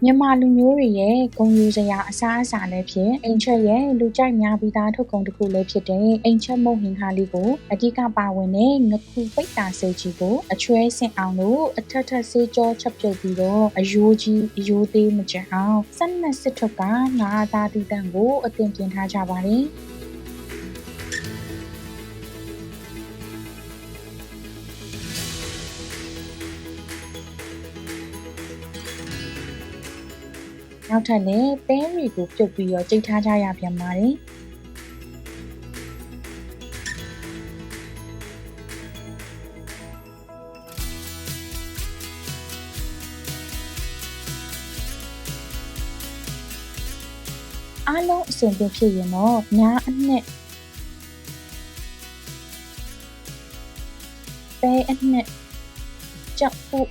မြန်မာလူမျိုးတွေရဲ့ဂုဏ်ယူစရာအစားအစာလည်းဖြစ်အိမ်ချက်ရဲ့လူကြိုက်များပြီးသားထုတ်ကုန်တစ်ခုလည်းဖြစ်တဲ့အိမ်ချက်မုတ်ဟင်ခါလေးကိုအဓိကပါဝင်တဲ့ငခုပိတ်တာဆေးကြီးကိုအချွဲဆင်အောင်လို့အထက်ထက်ဆေးကြောချက်ပြုတ်ပြီးတော့အယိုးကြီးအယိုးသေးမကျန်အောင်ဆက်နက်စစ်ထွက်ကငါးသားတီးတန့်ကိုအသင်ပြင်ထားကြပါတယ်နောက်ထပ်လည်းပဲတွေကိုပြုတ်ပြီးတော့ကြိတ်ထားကြရပြန်ပါတယ်အားလုံးအဆင်ပြေဖြစ်ရင်တော့ညာအနှစ်ပဲအနှစ်ကြောက်ဖို့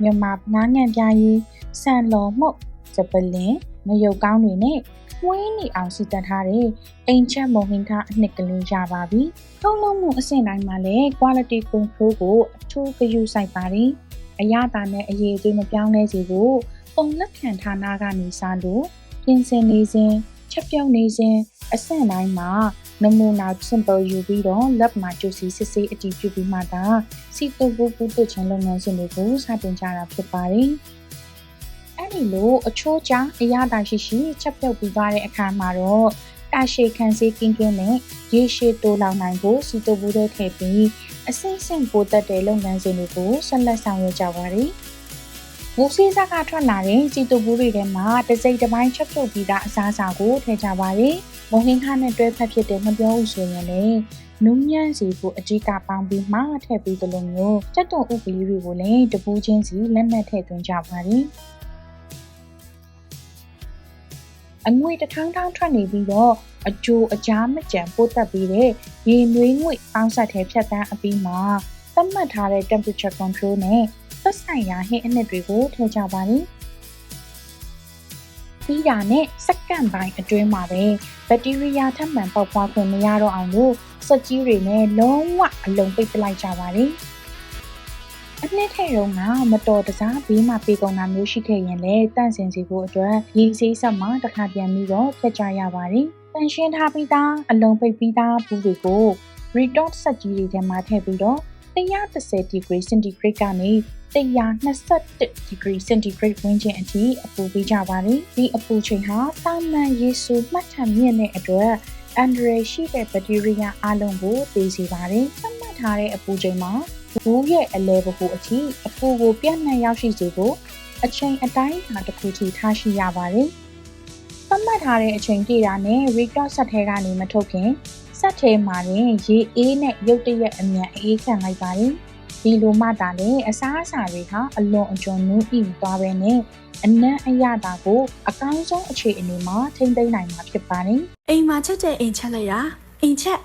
မြန်မာနားငံပြားကြီးဆန်လော်မှုတ်စပလင်ငရုတ်ကောင်းတွေနဲ့ဝင်းနေအောင်စီတက်ထားတဲ့အိမ်ချက်မုံဟင်းကားအနှစ်ကလေးရပါပြီ။ထုတ်လုပ်မှုအဆင့်တိုင်းမှာလည်း quality control ကိုအထူးဂရုစိုက်ပါတယ်။အရသာနဲ့အရေးကြီးမပြောင်းလဲစေဖို့ပုံလက်ခံဌာနကနေစလို့ပြင်ဆင်နေစဉ်ချက်ပြုတ်နေစဉ်အဆင့်တိုင်းမှာနမူနာ sample ယူပြီးတော့ lab မှာကျူစီစစ်ဆေးအတည်ပြုပြီးမှသာစီတိုဘူပူတချင်းလုပ်ငန်းစဉ်တွေကိုစတင်ကြတာဖြစ်ပါတယ်။အဲ့ဒီလိုအချိုးကျအရသာရှိချက်ပြုတ်ပြီးသွားတဲ့အခါမှာတော့တာရှည်ခံစေးကင်းကင်းနဲ့ရေရှည်တိုးလောင်နိုင်ဖို့စီတိုဘူတဲ့ထည့်ပြီးအဆင့်ဆင့်ပိုတက်တဲ့လုပ်ငန်းစဉ်တွေကိုဆက်လက်ဆောင်ရွက်ကြပါတယ်။မူဆေးစားကထွက်လာတဲ့စီတိုဘူတွေထဲမှာတစ်စိတ်တစ်ပိုင်းချက်ပြုတ်ပြီးသားအစားအစာကိုထည့်ကြပါတယ်။မုံဟင်းခါနဲ့တွဲဖက်ဖြစ်တဲ့မပြောဥဆိုရင်လည်းနုညံ့စီကိုအဓိကပေါင်းပြီးမှထည့်ပြီးသလိုမျိုးစက်တုံဥပလီတွေကိုလည်းတပူးချင်းစီလက်နဲ့ထည့်သွင်းကြပါတယ်။အငွေတစ်ထောင်းထောင်းထွက်နေပြီးတော့အကျိုးအကြားမကြံပိုးတက်ပြီးတဲ့ရေနွေးငွေပေါင်းဆက်ထဲဖြတ်တန်းအပြီးမှာသတ်မှတ်ထားတဲ့ temperature control နဲ့သက်ဆိုင်ရာဟင်းအနှစ်တွေကိုထည့်ကြပါတယ်။ပြီးတာနဲ့စက္ကန့်ပိုင်းအတွင်းမှာပဲဘက်တီးရီးယားထပ်မံပေါက်ဖွားခွင့်မရတော့အောင်လို့စက်ကြီးတွေနဲ့လုံးဝအလုံးပိတ်ပလိုက်ကြပါတယ်။အနှစ်ထဲတုန်းကမတော်တစားဘေးမှာပေကုန်တာမျိုးရှိခဲ့ရင်လည်းတန့်စင်စီဖို့အတွက်ရေဆေးဆက်မှာတစ်ခါပြန်ပြီးတော့ဖျက်ကြရပါတယ်။တန်ရှင်းထားပြီးသားအလုံးပိတ်ပြီးသားဘူးတွေကို retort စက်ကြီးတွေထဲမှာထည့်ပြီးတော့130 degree centigrade ကနေ121 degree centigrade ဝန်းကျင်အထိအပူပေးကြပါတယ်။ဒီအပူချိန်ဟာတာမန်ရေစုမှတ်ထမြင့်တဲ့အတွက်အန်ဒရယ်ရှိတဲ့ဘက်တီးရီးယားအလုံးကိုသိစေပါတယ်။သတ်မှတ်ထားတဲ့အပူချိန်မှာဘူးရဲ့အလဲဘဟုအထိအပူကိုပြန့်နှံ့ရောက်ရှိစေဖို့အချိန်အတိုင်းအတာတစ်ခုထိထားရှိရပါတယ်။သတ်မှတ်ထားတဲ့အချိန်ပြည့်တာနဲ့ record ဆက်ထဲကနေမထုတ်ခင်စက်ထဲမှာရင်ရေအေးနဲ့ရုတ်တရက်အမြန်အေးခံလိုက်ပါတယ်။ဒီလိုမှသာလေအစားအစာတွေဟာအလွန်အကျွံနူးဣသွားပဲနဲ့အနံ့အရသာကိုအကောင်းဆုံးအခြေအနေမှာထိန်းသိမ်းနိုင်မှာဖြစ်ပါတယ်။အိမ်မှာချက်တဲ့အိမ်ချက်လိုက်တာအိမ်ချက်